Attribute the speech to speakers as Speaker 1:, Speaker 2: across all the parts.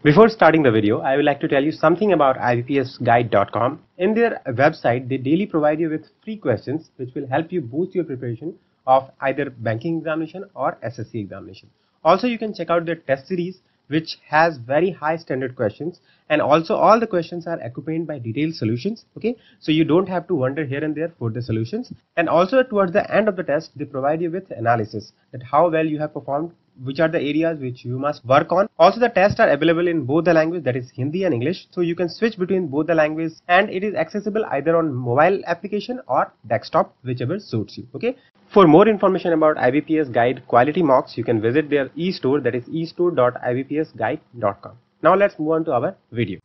Speaker 1: Before starting the video, I would like to tell you something about ibpsguide.com. In their website, they daily provide you with free questions which will help you boost your preparation of either banking examination or SSC examination. Also, you can check out their test series which has very high standard questions, and also all the questions are accompanied by detailed solutions. Okay, so you don't have to wander here and there for the solutions. And also towards the end of the test, they provide you with analysis that how well you have performed, which are the areas which you must work on. Also, the tests are available in both the language, that is Hindi and English, so you can switch between both the language, and it is accessible either on mobile application or desktop, whichever suits you. Okay, for more information about IBPS Guide quality mocks, you can visit their e-store, that is e-store.ibpsguide.com. Now let's move on to our video.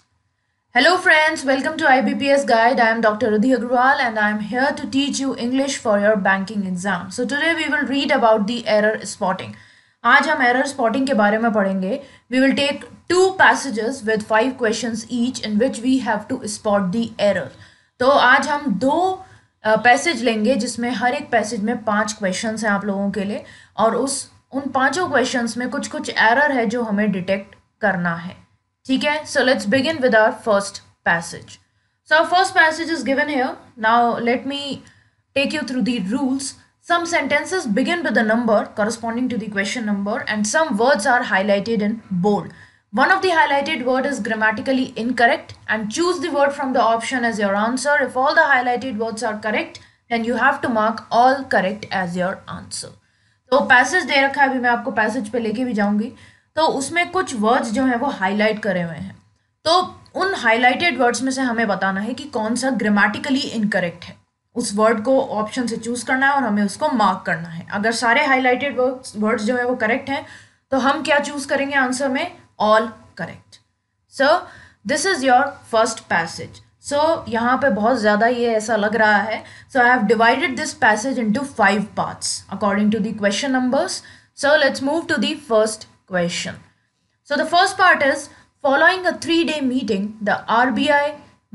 Speaker 2: Hello friends, welcome to IBPS Guide. I am Dr. Rudhi Agrawal and I am here to teach you English for your banking exam. So today we will read about the error spotting. आज हम error spotting के बारे में पढ़ेंगे. We will take 2 passages with 5 questions each in which we have to spot the error. तो आज हम 2 passage लेंगे जिसमें हर एक पैसेज में 5 क्वेश्चंस हैं आप लोगों के लिए, और उन 5 क्वेश्चंस में कुछ एरर है जो हमें डिटेक्ट करना है. ठीक है, so let's begin with our first passage. So our first passage is given here. Now let me take you through the rules. Some sentences begin with a number corresponding to the question number and some words are highlighted in bold. One of the highlighted word is grammatically incorrect and choose the word from the option as your answer. If all the highlighted words are correct, then you have to mark all correct as your answer. तो passage दे रखा है, अभी मैं आपको passage पे लेके भी जाऊंगी. तो उसमें कुछ वर्ड्स जो हैं वो हाईलाइट करे हुए हैं. तो उन हाईलाइटेड वर्ड्स में से हमें बताना है कि कौन सा ग्रामेटिकली इनकरेक्ट है. उस वर्ड को ऑप्शन से चूज करना है और हमें उसको मार्क करना है. अगर सारे हाईलाइटेड वर्ड्स जो है वो करेक्ट हैं तो हम क्या चूज करेंगे आंसर में? All correct. So this is your first passage. So यहाँ पे बहुत ज़्यादा ये ऐसा लग रहा है. So I have divided this passage into 5 parts according to the question numbers. So let's move to the first question. So the first part is, following a 3-day meeting, the RBI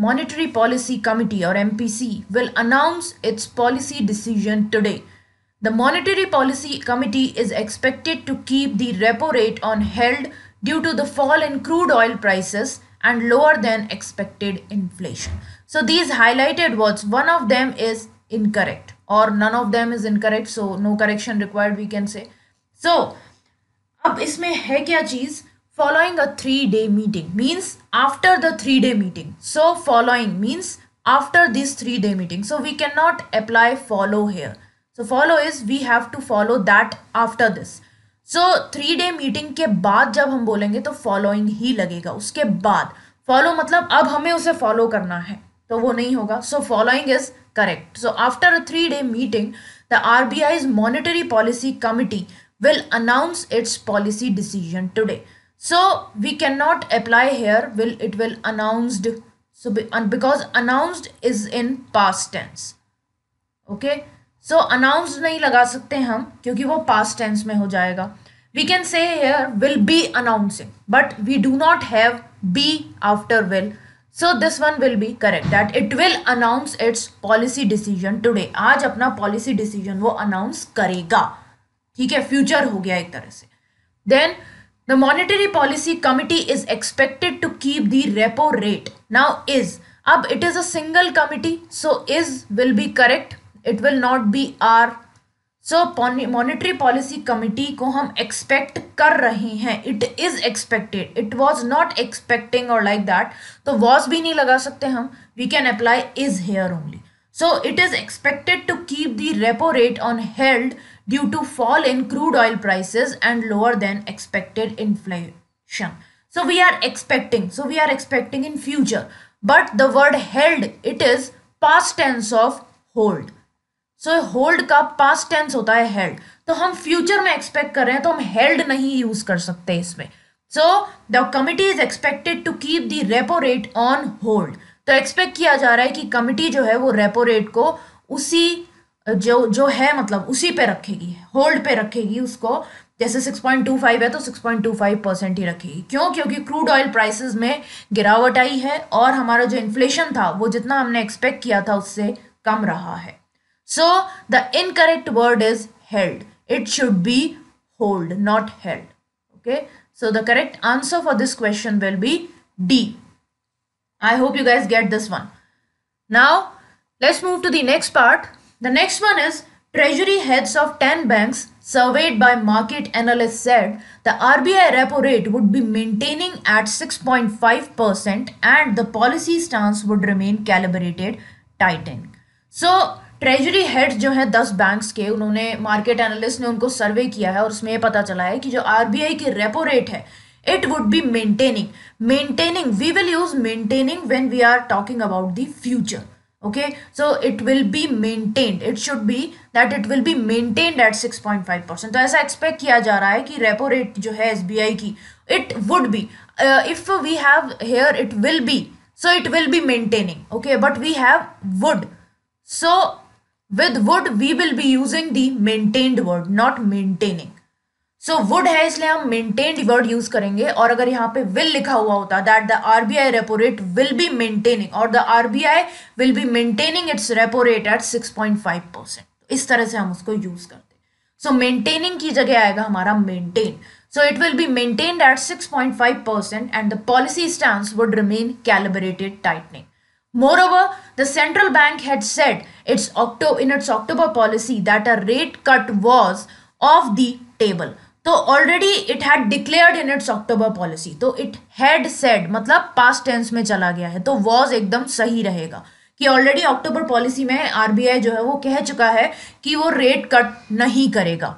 Speaker 2: Monetary Policy Committee or MPC will announce its policy decision today. The Monetary Policy Committee is expected to keep the repo rate on held due to the fall in crude oil prices and lower than expected inflation. So these highlighted words, one of them is incorrect or none of them is incorrect, so no correction required we can say. So अब इसमें है क्या चीज? Following a 3-day meeting means after the 3-day meeting. So following means after this 3-day meeting. So we can not apply follow here. So follow is we have to follow that after this. So 3-day meeting के बाद जब हम बोलेंगे तो following ही लगेगा. उसके बाद follow मतलब अब हमें उसे फॉलो करना है तो वो नहीं होगा. So following is correct. So after a 3-day meeting the RBI's Monetary Policy Committee will announce its policy decision today. So we cannot apply here it will announced. So because announced is in past tense. Okay, so announced नहीं लगा सकते हम क्योंकि वो past tense में हो जाएगा. We can say here will be announcing, but we do not have be after will. So this one will be correct, that it will announce its policy decision today. आज अपना policy decision वो announce करेगा. ठीक है, future हो गया एक तरह से. Then the monetary policy committee is expected to keep the repo rate. Now is, अब it is a single committee, so is will be correct, it will not be are. So monetary policy committee को हम expect कर रहे हैं. It is expected, it was not expecting और like that. तो was भी नहीं लगा सकते हम, we can apply is here only. So it is expected to keep the repo rate on held due to fall in crude oil prices and lower than expected inflation. So we are expecting in future, but the word held, it is past tense of hold. So hold का past tense होता है held. तो हम future में expect कर रहे हैं तो हम held नहीं use कर सकते इसमें. So the committee is expected to keep the repo rate on hold. तो एक्सपेक्ट किया जा रहा है कि कमिटी जो है वो रेपो रेट को उसी जो है मतलब उसी पे रखेगी, होल्ड पे रखेगी उसको. जैसे 6.25 है तो 6.25% ही रखेगी. क्यों? क्योंकि क्रूड ऑयल प्राइसेस में गिरावट आई है और हमारा जो इन्फ्लेशन था वो जितना हमने एक्सपेक्ट किया था उससे कम रहा है. So the incorrect word is held. It should be hold, not held. Okay, so the correct answer for this question will be D. I hope you guys get this one. Now let's move to the next part. The next one is treasury heads of 10 banks surveyed by market analysts said the RBI repo rate would be maintaining at 6.5% and the policy stance would remain calibrated tightening. So treasury heads जो है 10 banks के, उन्होंने market analyst ने उनको सर्वे किया है और उसमें ये पता चला है कि जो आरबीआई की रेपो रेट है it would be maintaining we will use maintaining when we are talking about the future. Okay, so it will be maintained, it should be that it will be maintained at 6.5%. तो ऐसा expect किया जा रहा है कि repo rate जो है SBI की it would be if we have here it will be, so it will be maintaining. Okay, but we have would, so with would we will be using the maintained word, not maintaining. So would है इसलिए हम maintained word use करेंगे, और अगर यहाँ पे will लिखा हुआ होता that the RBI repo rate will be maintaining और the RBI will be maintaining its repo rate at 6.5%, इस तरह से हम उसको यूज करते. So maintaining की जगह आएगा हमारा maintain. So it will be maintained at 6.5% and the policy stance would remain calibrated tightening. Moreover, the central bank had said in its October policy that a rate cut was off the table. तो already it had declared in its October policy, तो it had said मतलब past tense में चला गया है, तो was एकदम सही रहेगा कि ऑलरेडी अक्टूबर पॉलिसी में आरबीआई जो है वो कह चुका है कि वो रेट कट नहीं करेगा.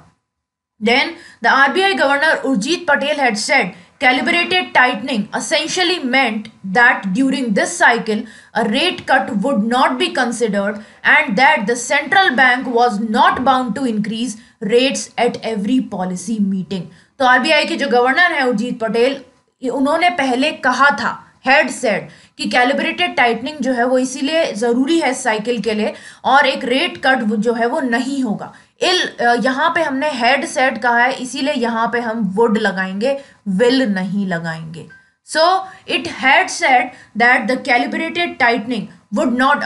Speaker 2: Then the RBI governor Urjit Patel had said calibrated tightening essentially meant that during this cycle a rate cut would not be considered and that the central bank was not bound to increase rates at every policy meeting. तो RBI के जो governor है उर्जित पटेल, उन्होंने पहले कहा था, head said, कि calibrated tightening जो है वो इसीलिए जरूरी है साइकिल के लिए और एक रेट कट जो है वो नहीं होगा. यहाँ पे हमने हेड सेड कहा है इसीलिए यहाँ पे हम वुड लगाएंगे, विल नहीं लगाएंगे. So it had said that the calibrated tightening would not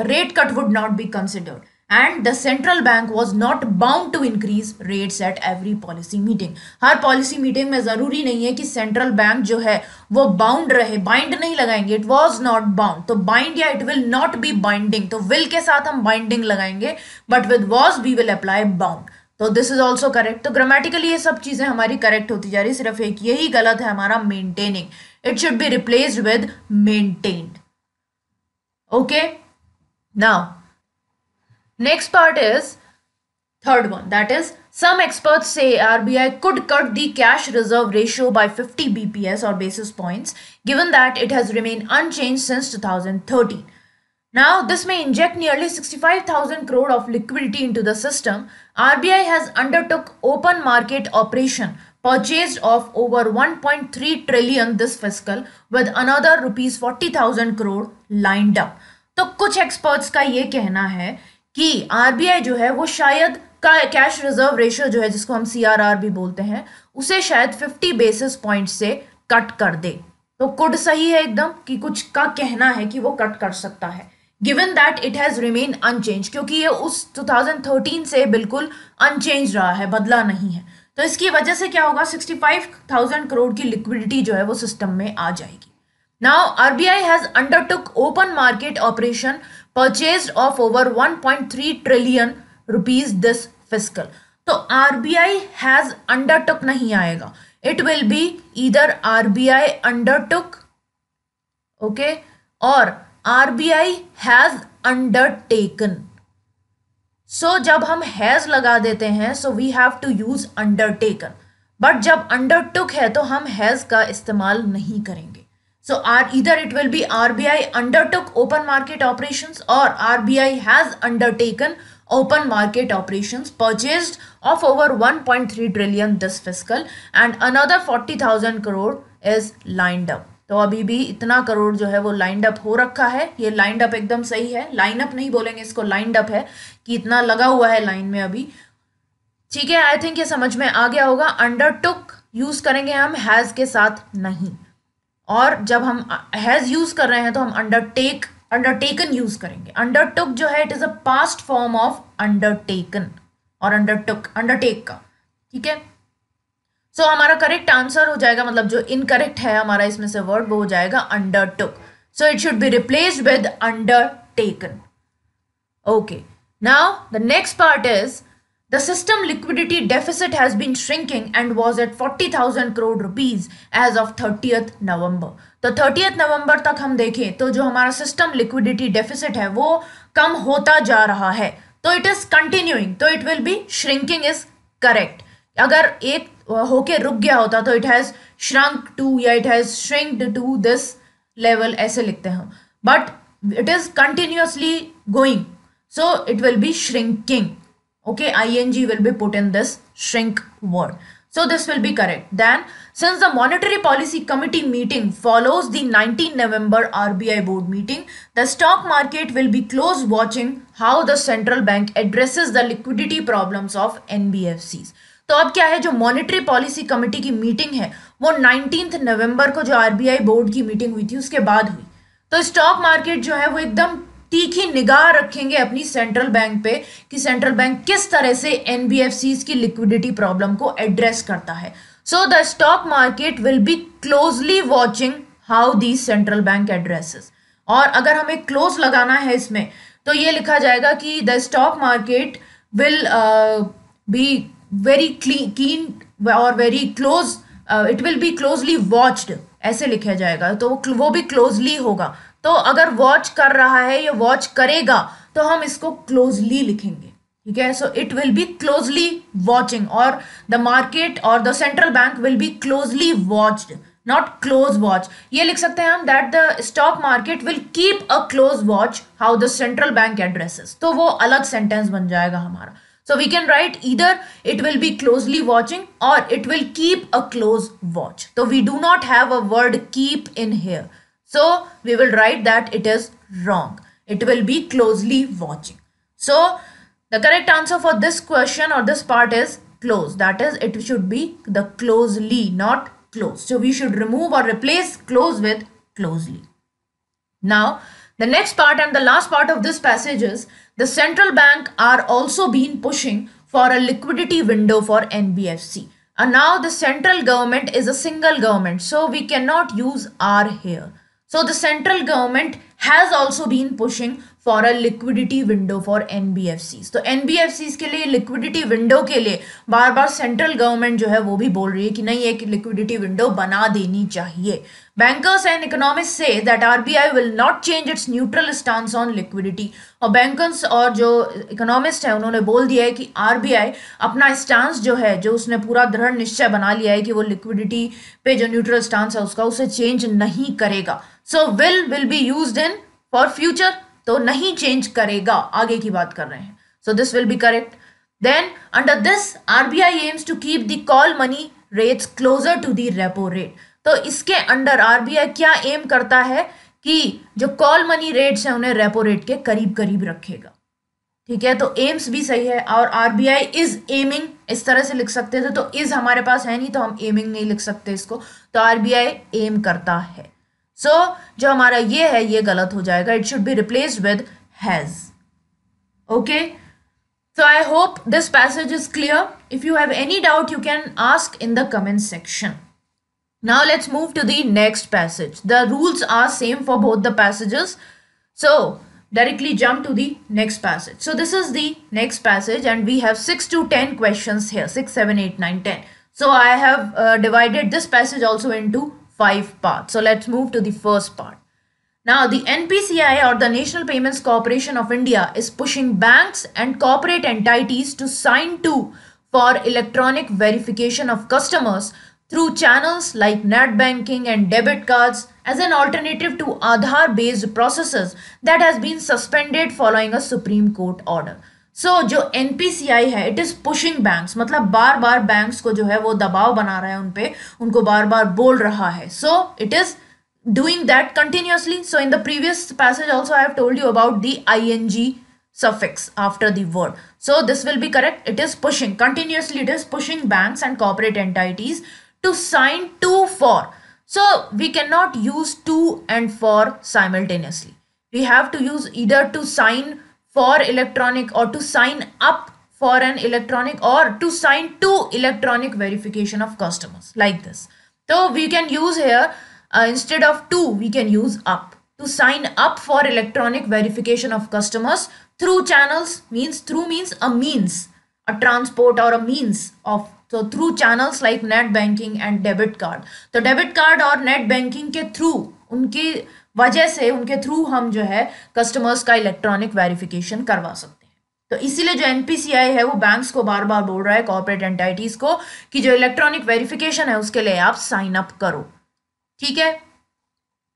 Speaker 2: rate cut would not be considered and the central bank was not bound to increase rates at every policy meeting. Her policy meeting में जरूरी नहीं है कि central bank जो है वो bound रहे, bind नहीं लगाएंगे, it was not bound. तो bind या it will not be binding, तो will के साथ हम binding लगाएंगे, but with was we will apply bound. तो this is also correct. तो grammatically ये सब चीजें हमारी correct होती जा रही, सिर्फ एक यही गलत है हमारा maintaining. It should be replaced with maintained. Okay, now next part is third one, that is some experts say RBI could cut the cash reserve ratio by 50 bps or basis points given that it has remained unchanged since 2013. Now this may inject nearly 65,000 crore of liquidity into the system. RBI has undertook open market operation purchased of over 1.3 trillion this fiscal with another rupees 40,000 crore lined up. तो कुछ experts का ये कहना है कि RBI जो है वो शायद का कैश रिजर्व रेशियो जो है जिसको हम सीआरआर भी बोलते हैं उसे शायद 50 बेसिस पॉइंट से कट कर दे. तो कुड सही है एकदम कि कुछ का कहना है कि वो कट कर सकता है given that it has remain unchanged, क्योंकि ये उस 2013 से बिल्कुल अनचेंज रहा है, बदला नहीं है. तो इसकी वजह से क्या होगा, 65,000 करोड़ की लिक्विडिटी जो है वो सिस्टम में आ जाएगी. Now RBI has undertook open market operation purchased of over 1.3 trillion rupees this fiscal. तो RBI has undertook नहीं आएगा, it will be either RBI undertook, okay, और RBI has undertaken. So जब हम has लगा देते हैं so we have to use undertaken, but जब undertook है तो हम has का इस्तेमाल नहीं करेंगे. So either it will be RBI undertook open market operations or RBI has undertaken open market operations purchased of over 1.3 trillion this fiscal and another 40,000 crore is lined up. तो अभी भी इतना करोड़ जो है वो lined up हो रखा है. ये lined up एकदम सही है, line up नहीं बोलेंगे इसको, lined up है कि इतना लगा हुआ है लाइन में अभी. ठीक है, आई थिंक ये समझ में आ गया होगा. अंडरटुक यूज करेंगे हम, हैज के साथ नहीं, और जब हम हैज यूज कर रहे हैं तो हम अंडरटेकन यूज करेंगे. अंडरटुक जो है it is a past form of undertaken और अंडरटेक का. ठीक है, सो हमारा करेक्ट आंसर हो जाएगा, मतलब जो इनकरेक्ट है हमारा इसमें से वर्ड वो हो जाएगा undertook. So it should be replaced with undertaken. Okay, now the next part is the system liquidity deficit has been shrinking and was at 40,000 crore rupees as of 30th November. तो 30th November तक हम देखें तो जो हमारा system liquidity deficit है वो कम होता जा रहा है. तो इट इज कंटिन्यूइंग, तो it will be shrinking is correct. अगर एक होके रुक गया होता तो इट हैज श्रंक टू या it has shrinked to this level ऐसे लिखते हैं, but it is continuously going. So it will be shrinking. Okay, ing will be put in this shrink word. So this will be correct. Then, since the Monetary Policy Committee meeting follows the 19 November RBI board meeting, the stock market will be close watching how the central bank addresses the liquidity problems of NBFCs. तो अब क्या है, जो monetary policy committee की meeting है वो 19 नवंबर को जो आरबीआई बोर्ड की मीटिंग हुई थी उसके बाद हुई. तो स्टॉक मार्केट जो है वो एकदम तीखी निगाह रखेंगे अपनी सेंट्रल बैंक पे कि सेंट्रल बैंक किस तरह से एनबीएफसीज की लिक्विडिटी प्रॉब्लम को एड्रेस करता है. So the stock market will be closely watching how the central bank addresses. और अगर हमें क्लोज लगाना है इसमें तो ये लिखा जाएगा कि the stock market will be very keen और very close, it will be closely watched ऐसे लिखा जाएगा. तो वो भी क्लोजली होगा. तो अगर वॉच कर रहा है या वॉच करेगा तो हम इसको क्लोजली लिखेंगे. ठीक है, so it will be closely watching और द मार्केट और the central bank will be closely watched, not close watch. ये लिख सकते हैं हम that the stock market will keep a close watch how the central bank addresses. तो वो अलग सेंटेंस बन जाएगा हमारा. So we can write either it will be closely watching or it will keep a close watch. So we do not have a word keep in here. So we will write that it is wrong. It will be closely watching. So the correct answer for this question or this part is close. That is, it should be the closely, not close. So we should remove or replace close with closely. Now, the next part and the last part of this passage is the central bank are also been pushing for a liquidity window for NBFC. And now the central government is a single government, so we cannot use are here. So the central government has also been pushing for a liquidity window for NBFCs. तो NBFCs के लिए liquidity window के लिए बार बार central government जो है वो भी बोल रही है कि नहीं एक liquidity window बना देनी चाहिए. Bankers and economists say that RBI will not change its neutral stance on liquidity. और bankers और जो economist है उन्होंने बोल दिया है कि RBI अपना stance जो है, जो उसने पूरा दृढ़ निश्चय बना लिया है कि वो liquidity पे जो neutral stance है उसका उसे change नहीं करेगा. So will be used in for future. तो नहीं चेंज करेगा, आगे की बात कर रहे हैं. So this will be correct. Then under this RBI aims to keep the call money rates closer to the repo rate. तो इसके अंडर आरबीआई क्या एम करता है कि जो कॉल मनी रेट्स हैं उन्हें रेपो रेट के करीब करीब रखेगा. ठीक है, तो एम्स भी सही है और आरबीआई इज एमिंग इस तरह से लिख सकते थे. तो इज हमारे पास है नहीं तो हम एमिंग नहीं लिख सकते इसको. तो आरबीआई एम करता है. So, जो हमारा ये है ये गलत हो जाएगा. It should be replaced with has. Okay. So I hope this passage is clear. If you have any doubt, you can ask in the comment section. Now let's move to the next passage. The rules are same for both the passages. So directly jump to the next passage. So this is the next passage and we have 6 to 10 questions here. 6, 7, 8, 9, 10. So I have divided this passage also into 5 parts. So let's move to the first part. Now the NPCI or the National Payments Corporation of India is pushing banks and corporate entities to sign to for electronic verification of customers through channels like net banking and debit cards as an alternative to Aadhaar based processes that has been suspended following a Supreme Court order. So जो NPCI है it is pushing banks, मतलब बार बार banks को जो है वो दबाव बना रहा है उन पे, उनको बार बार बोल रहा है. So it is doing that continuously. So in the previous passage also I have told you about the ing suffix after the word. So this will be correct. It is pushing continuously. It is pushing banks and corporate entities to sign to for. So we cannot use to and for simultaneously. We have to use either to sign for electronic or to sign up for an electronic or to sign to electronic verification of customers like this. So we can use here instead of to we can use up. To sign up for electronic verification of customers through channels means through means a means, a transport or a means of, so through channels like net banking and debit card. तो debit card और net banking के through उनकी वजह से उनके through हम जो है कस्टमर्स का इलेक्ट्रॉनिक वेरिफिकेशन करवा सकते हैं। तो इसीलिए जो एनपीसीआई है वो बैंक्स को बार बार बोल रहा है, कॉर्पोरेट एंटिटीज को, कि जो इलेक्ट्रॉनिक वेरिफिकेशन है उसके लिए आप साइन अप करो। ठीक है,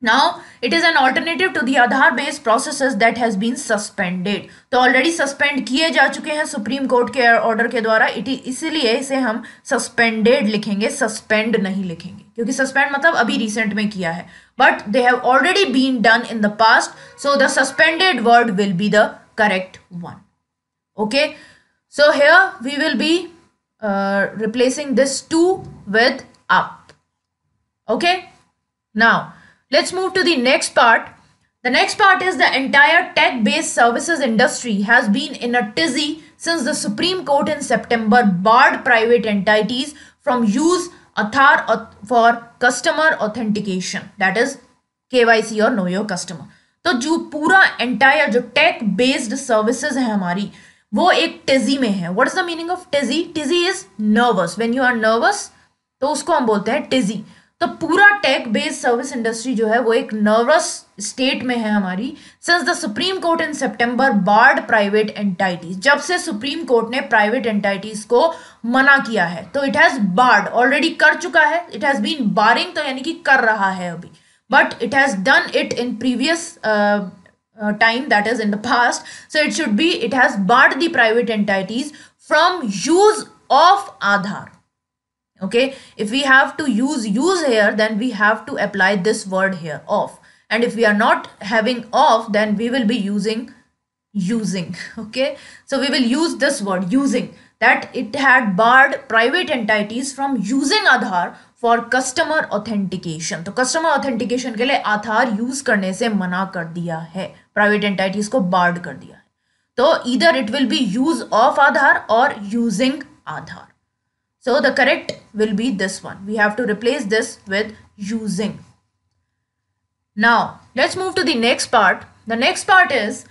Speaker 2: now it is an alternative to the Aadhaar based processes that has been suspended. तो ऑलरेडी सस्पेंड किए जा चुके हैं सुप्रीम कोर्ट के ऑर्डर के द्वारा, इसीलिए इसे हम सस्पेंडेड लिखेंगे, सस्पेंड नहीं लिखेंगे, क्योंकि सस्पेंड मतलब अभी रिसेंट में किया है, but they have already been done in the past, so the suspended word will be the correct one. Okay, so here we will be replacing this to with up. Okay, now let's move to the next part. The next part is the entire tech-based services industry has been in a tizzy since the Supreme Court in September barred private entities from use Aadhaar for customer authentication, that is KYC or know your customer. तो जो पूरा entire जो tech-based services है हमारी, वो एक टिजी में है। What is the meaning of tizzy? Tizzy is nervous. When you are nervous, तो उसको हम बोलते हैं टिजी। तो पूरा टेक बेस्ड सर्विस इंडस्ट्री जो है वो एक नर्वस स्टेट में है हमारी, since the supreme court in September barred private entities, जब से सुप्रीम कोर्ट ने प्राइवेट एंटाइटीज को मना किया है। तो इट हैज बार्ड, ऑलरेडी कर चुका है, इट हैज बीन बारिंग, तो यानी कि कर रहा है अभी, but it has done it in previous time, that is in the past, so it should be it has barred the private entities from use of Aadhaar. Okay, if we have to use here, then we have to apply this word here, of, and if we are not having of, then we will be using using. Okay, so we will use this word using, that it had barred private entities from using Aadhaar for customer authentication. तो customer authentication के लिए आधार use करने से मना कर दिया है, private entities को बार्ड कर दिया है। तो either it will be use of Aadhaar or using Aadhaar. So the correct will be this one. We have to replace this with using. Now let's move to the next part. The next part is,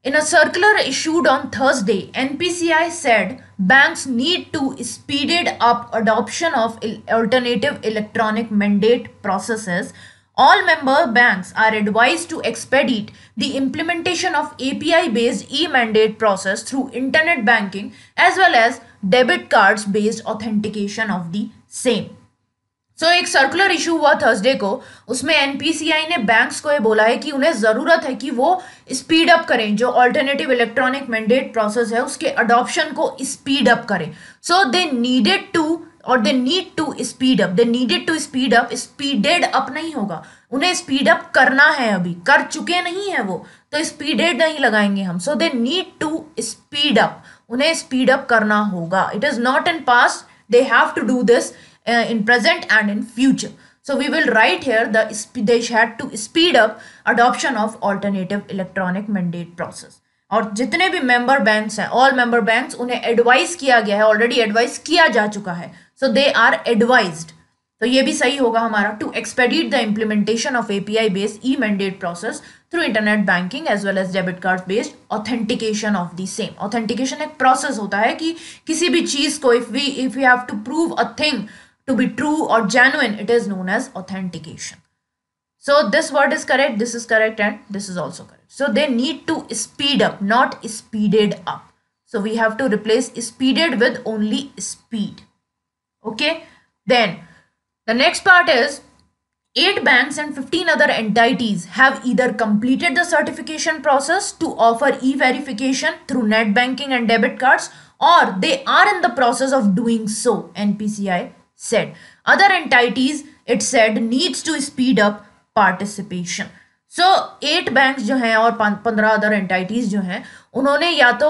Speaker 2: in a circular issued on Thursday, NPCI said banks need to speeded up adoption of alternative electronic mandate processes. All member banks are advised to expedite the implementation of API-based e-mandate process through internet banking as well as debit cards-based authentication of the same. So एक circular issue हुआ Thursday को, उसमें NPCI ने banks को ये बोला है कि उन्हें ज़रूरत है कि वो स्पीड अप करें, जो ऑल्टरनेटिव इलेक्ट्रॉनिक मैंडेट प्रोसेस है उसके अडॉप्शन को स्पीड अप करें। सो दे नीडेड टू और they need to speed up, they needed to speed up, speeded up नहीं होगा, उन्हें स्पीड अप करना है, अभी कर चुके नहीं है वो, तो स्पीडेड नहीं लगाएंगे हम। So they need to speed up, उन्हें स्पीड अप करना होगा। It is not in past, they have to do this in present and in future. So we will write here they had to speed up adoption of alternative electronic mandate process. और जितने भी member banks हैं, all member banks, उन्हें advice किया गया है, already advice किया जा चुका है, सो दे आर एडवाइज्ड। तो ये भी सही होगा हमारा, to expedite the implementation of API based e mandate process through internet banking as well as debit card based authentication of the same. Authentication एक प्रोसेस होता है कि किसी भी चीज को if we have to prove a thing to be true or genuine, it is known as authentication. So this word is correct, this is correct, and this is also correct. So they need to speed up, not speeded up. So we have to replace speeded with only speed. Okay, then the next part is 8 banks and 15 other entities have either completed the certification process to offer e-verification through net banking and debit cards, or they are in the process of doing so, NPCI said. Other entities, it said, needs to speed up participation. So 8 banks जो हैं और 15 other entities जो हैं, उन्होंने या तो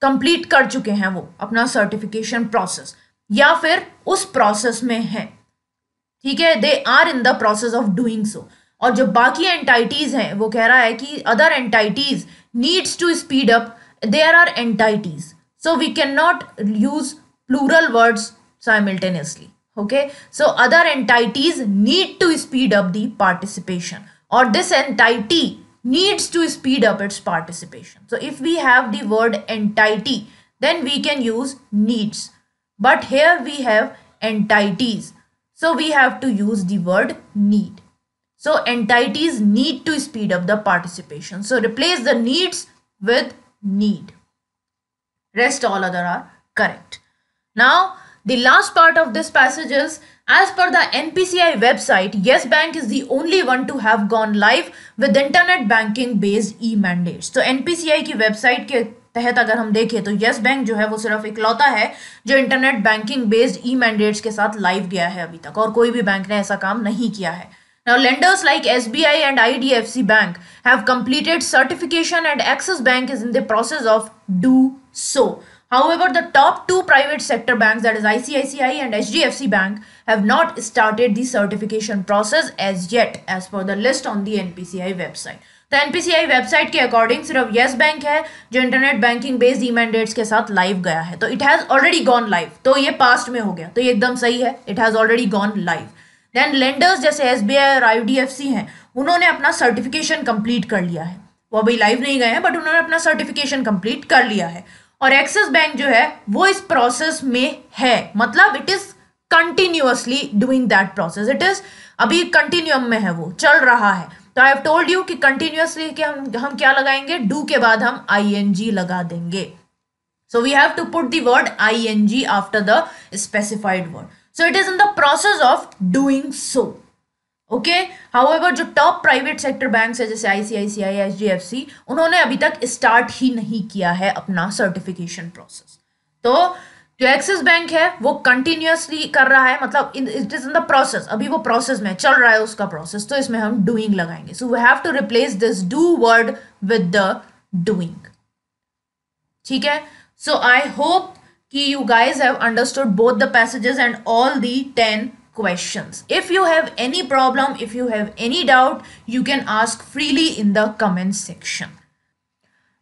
Speaker 2: complete कर चुके हैं वो अपना certification process, या फिर उस process में हैं, ठीक है, they are in the process of doing so. और जो बाकी entities हैं वो कह रहा है कि other entities needs to speed up, there are entities, So we cannot use plural words simultaneously. Okay, so other entities need to speed up the participation, or this entity needs to speed up its participation. So if we have the word entity, then we can use needs, but here we have entities, so we have to use the word need. So entities need to speed up the participation, so replace the needs with need. Rest all other are correct. Now, the last part of this passage is, as per the NPCI website, Yes Bank is the only one to have gone live with internet banking based e-mandates. तो NPCI की website के तहत अगर हम देखें तो yes bank जो है वो सिर्फ इकलौता है जो इंटरनेट बैंकिंग बेस्ड ई मैंडेट्स के साथ लाइव गया है अभी तक, और कोई भी बैंक ने ऐसा काम नहीं किया है. Now, lenders like SBI and IDFC Bank have completed certification and Axis Bank is in the process of do so. However, the top two private sector banks, that is ICICI and HDFC Bank, have not started the certification process as yet, as per the list on the NPCI website. तो NPCI website के according सिर्फ yes bank है जो internet banking based ई mandates के साथ live गया है. तो it has already gone live, तो ये पास्ट में हो गया, तो ये एकदम सही है, it has already gone live. Then lenders जैसे एसबीआई और आईडीएफसी हैं, उन्होंने अपना सर्टिफिकेशन कंप्लीट कर लिया है. वो अभी लाइव नहीं गए हैं बट उन्होंने अपना सर्टिफिकेशन कंप्लीट कर लिया है. और एक्सिस बैंक जो है वो इस प्रोसेस में है, मतलब it is continuously doing that process. It is अभी कंटिन्यूम में है, वो चल रहा है. तो आई हैव टोल्ड यू कि कंटिन्यूअसली के हम क्या लगाएंगे, डू के बाद हम आईएनजी लगा देंगे. So we have to put the word ING after the specified word. So it is in the process of doing so. Okay. However, जो टॉप प्राइवेट सेक्टर बैंक्स है जैसे ICICI, HDFC, उन्होंने अभी तक स्टार्ट ही नहीं किया है अपना सर्टिफिकेशन प्रोसेस. तो जो एक्सिस बैंक है वो कंटिन्यूअसली कर रहा है, मतलब it is in the process, अभी वो प्रोसेस में चल रहा है उसका प्रोसेस, तो इसमें हम डूइंग लगाएंगे. So we have to replace this do word with the doing. ठीक है. So I hope you guys have understood both the passages and all the 10 questions. If you have any problem, if you have any doubt, you can ask freely in the comment section.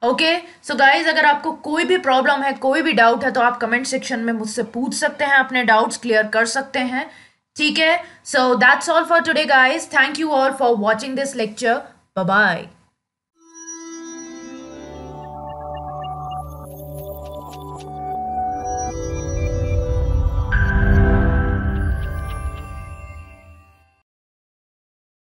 Speaker 2: Okay, so guys, अगर आपको कोई भी problem है, कोई भी doubt है, तो आप कमेंट सेक्शन में मुझसे पूछ सकते हैं, अपने डाउट्स क्लियर कर सकते हैं. ठीक है. So that's all for today guys. Thank you all for watching this lecture. Bye bye.